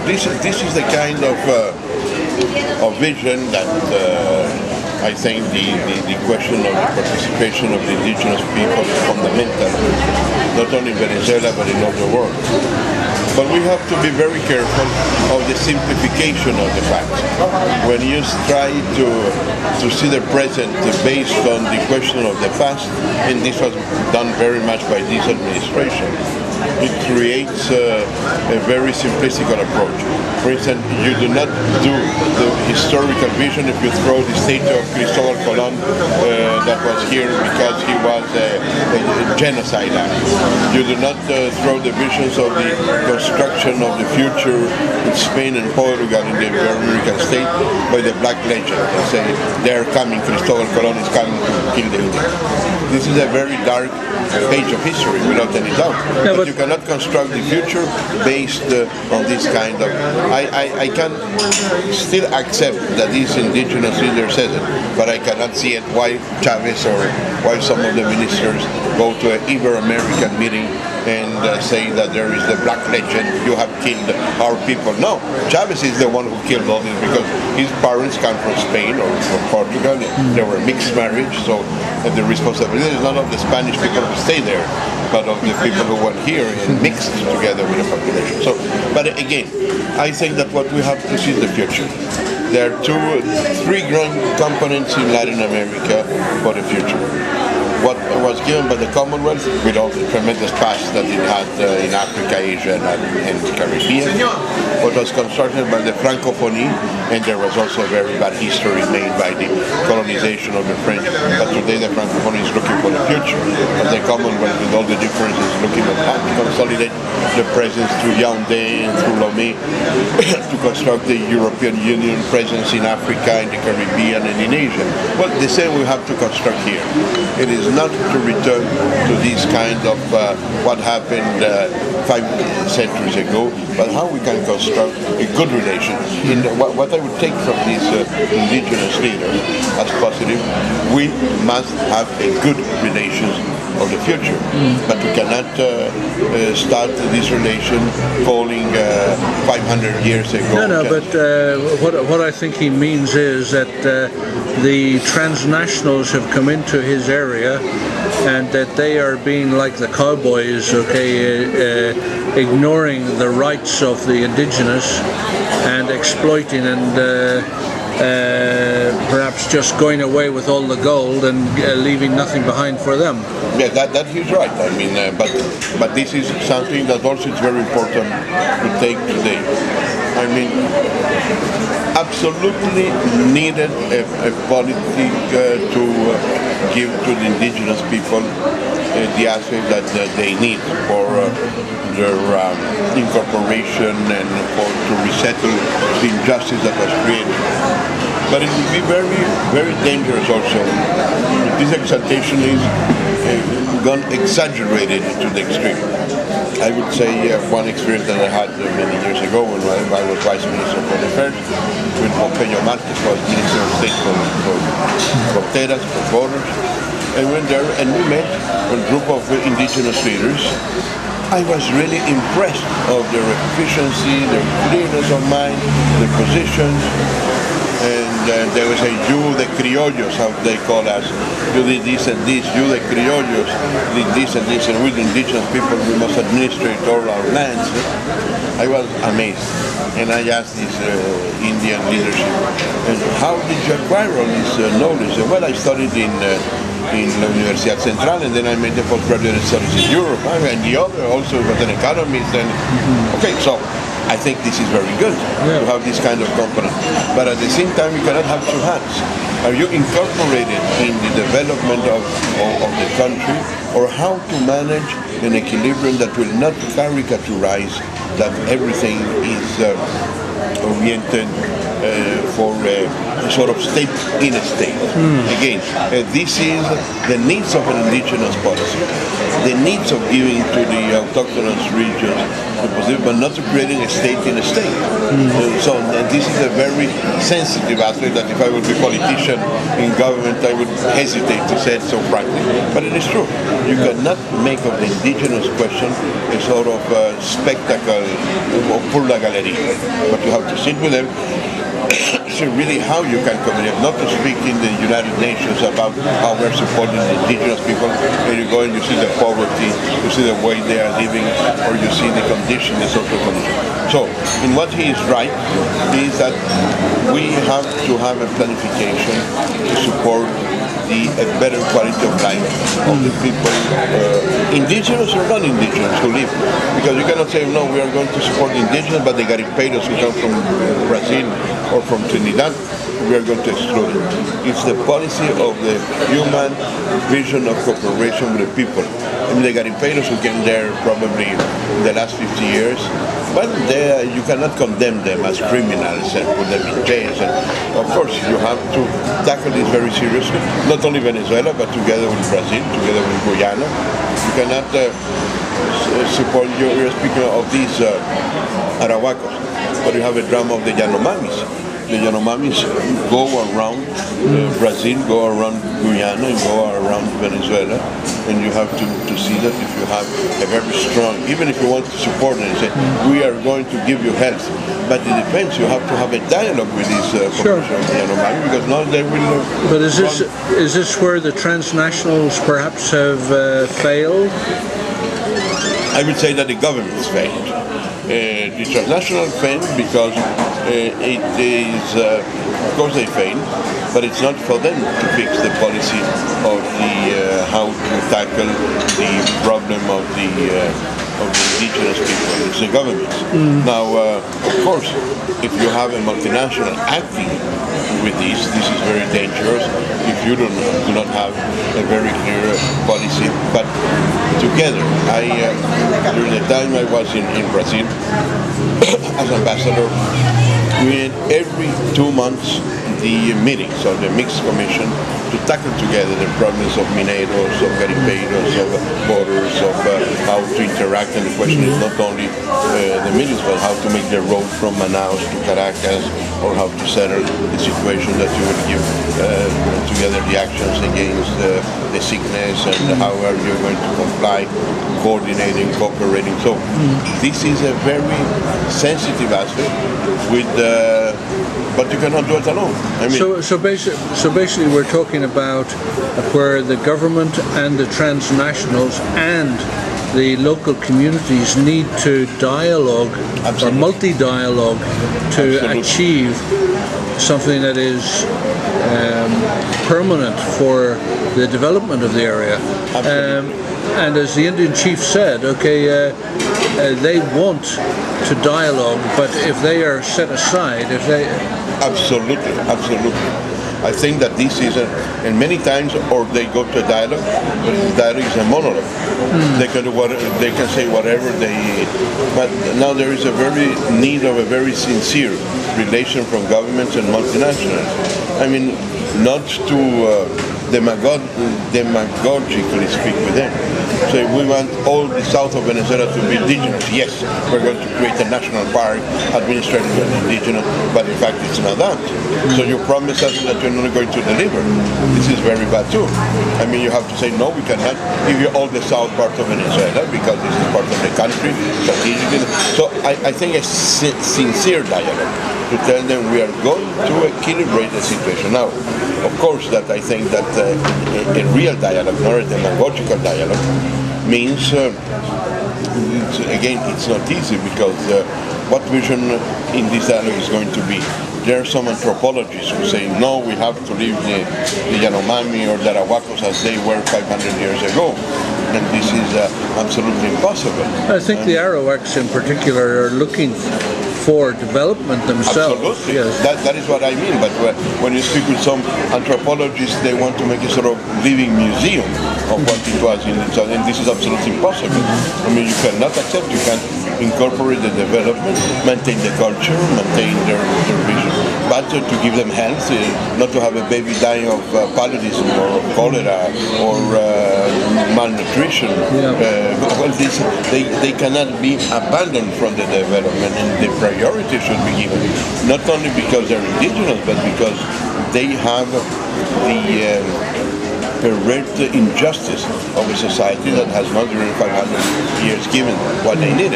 this is the kind of vision that I think the question of the participation of the indigenous people is fundamental, not only in Venezuela but in all the world. But we have to be very careful of the simplification of the facts. When you try to see the present based on the question of the past, and this was done very much by this administration, it creates a very simplistic approach. For instance, you do not do the historical vision if you throw the statue of Cristobal Colón that was here because he was a genocide act. You do not throw the visions of the construction of the future in Spain and Portugal in the American state by the black legend. They say, they're coming, Cristobal Colón is coming to kill the Indians. This is a very dark page of history, without any doubt. No, but you cannot construct the future based on this kind of... I can still accept that this indigenous leader says it, but I cannot see it why Chavez or why some of the ministers go to an Ibero-American meeting and say that there is the black legend, you have killed our people. No, Chavez is the one who killed all this because his parents come from Spain or from Portugal. They were mixed marriage, so the responsibility is not of the Spanish people who stay there, but of the people who went here and mixed together with the population. So, but again, I think that what we have to see is the future. There are three grand components in Latin America for the future. What was given by the Commonwealth, with all the tremendous past that it had in Africa, Asia, and the Caribbean. What was constructed by the Francophonie, and there was also a very bad history made by the colonization of the French. But today the Francophonie is looking for the future, and the Commonwealth, with all the differences, looking at how to consolidate the presence through Yaoundé and through Lomé, to construct the European Union presence in Africa, in the Caribbean, and in Asia. Well, the same we have to construct here. It is not to return to this kind of what happened 5 centuries ago, but how we can construct a good relation. What I would take from these indigenous leaders as positive, we must have a good relations of the future, but we cannot start this relation falling 500 years ago. No, but what I think he means is that the transnationals have come into his area and that they are being like the cowboys, ignoring the rights of the indigenous and exploiting and perhaps just going away with all the gold and leaving nothing behind for them. Yeah, that he's right. I mean, but this is something that also is very important to take today. I mean, absolutely needed a policy to give to the indigenous people the asset that they need for their incorporation and to resettle the injustice that was created. But it would be very, very dangerous also if this exaltation is gone exaggerated to the extreme. I would say one experience that I had many years ago when I was Vice Minister for Affairs with Pompeyo Marquez, was Minister of State for Fronteras, for Borders. I went there and we met a group of indigenous leaders. I was really impressed of their efficiency, their clearness of mind, their positions. And there was a you the criollos, how they call us. You did this and this, you the criollos did this and this, and we the indigenous people, we must administrate all our lands. I was amazed. And I asked this Indian leadership, and how did you acquire all this knowledge? Well, I studied in La Universidad Central, and then I made the postgraduate studies in Europe, and the other also was an economist. And okay, so I think this is very good to have this kind of component. But at the same time, you cannot have two hands. Are you incorporated in the development of the country, or how to manage an equilibrium that will not caricaturize that everything is oriented for a a sort of state in a state. Again, this is the needs of an indigenous policy, the needs of giving to the autochthonous regions the possibility, but not to creating a state in a state. So this is a very sensitive aspect that if I would be a politician in government, I would hesitate to say it so frankly. But it is true. You cannot make of the indigenous question a sort of spectacle pour la galerie. But you have to sit with them, see really how you can communicate, not to speak in the United Nations about how we're supporting the indigenous people, and you go and you see the poverty, you see the way they are living, or you see the condition, the social condition. So, in what he is right is that we have to have a planification to support a better quality of life of the people, indigenous or non-indigenous, who live. Because you cannot say, no, we are going to support the indigenous, but the garimpeiros who come from Brazil or from Trinidad, we are going to exclude it. It's the policy of the human vision of cooperation with the people. I mean, the garimpeiros who came there probably in the last 50 years, but you cannot condemn them as criminals and put them in jails. And of course, you have to tackle this very seriously. Not only Venezuela, but together with Brazil, together with Guyana. You cannot support. You're speaking of these Arahuacos, but you have a drama of the Yanomamis. The Yanomamis go around Brazil, go around Guyana, and go around Venezuela, and you have to see that if you have a very strong, even if you want to support them and say, we are going to give you help, but it depends, you have to have a dialogue with this population of the Yanomami, because now they will... But is this where the transnationals perhaps have failed? I would say that the governments failed. The transnational failed because it is, of course they fail, but it's not for them to fix the policy of how to tackle the problem of the indigenous people. It's the governments. Now, of course, if you have a multinational acting with this is very dangerous if you do not have a very clear policy. But together, during the time I was in Brazil as ambassador, we had every 2 months the meetings of the mixed commission to tackle together the problems of mineiros, of garimpeiros, of borders, of how to interact. And the question is not only the meetings, but how to make the road from Manaus to Caracas, or how to settle the situation that you will give together the actions against the sickness, and how are you going to comply, coordinating, cooperating. So this is a very sensitive aspect with but you cannot do it alone. I mean, so basically we're talking about where the government and the transnationals and the local communities need to dialogue or multi-dialogue to achieve something that is permanent for the development of the area. And as the Indian chief said, they want to dialogue, but if they are set aside, Absolutely. I think that this is, and many times, or they go to a dialogue, but the dialogue is a monologue. They can say whatever but now there is a very need of a very sincere relation from governments and multinationals. I mean, not to demagogically speak with them. So if we want all the south of Venezuela to be indigenous, yes, we're going to create a national park administrated by the indigenous, but in fact it's not that. So you promise us that you're not going to deliver. This is very bad too. I mean, you have to say, no, we cannot give you all the south part of Venezuela because this is part of the country, strategically. So I think a sincere dialogue to tell them we are going to equilibrate the situation. Now, of course, that I think that a real dialogue, not a demagogical dialogue, means, again, it's not easy because what vision in this dialogue is going to be? There are some anthropologists who say, no, we have to leave the Yanomami or the Arahuacos as they were 500 years ago. And this is absolutely impossible. I think the Arawaks in particular are looking for development themselves. Absolutely. Yes. That is what I mean. But when you speak with some anthropologists, they want to make a sort of living museum of what it was in the south, and this is absolutely impossible. I mean, you cannot accept, you can incorporate the development, maintain the culture, maintain their vision. better to give them health, not to have a baby dying of paludism or cholera or malnutrition. Well, they cannot be abandoned from the development, and the priority should be given, not only because they're indigenous, but because they have the perverted injustice of a society that has not during 500 years given what they needed.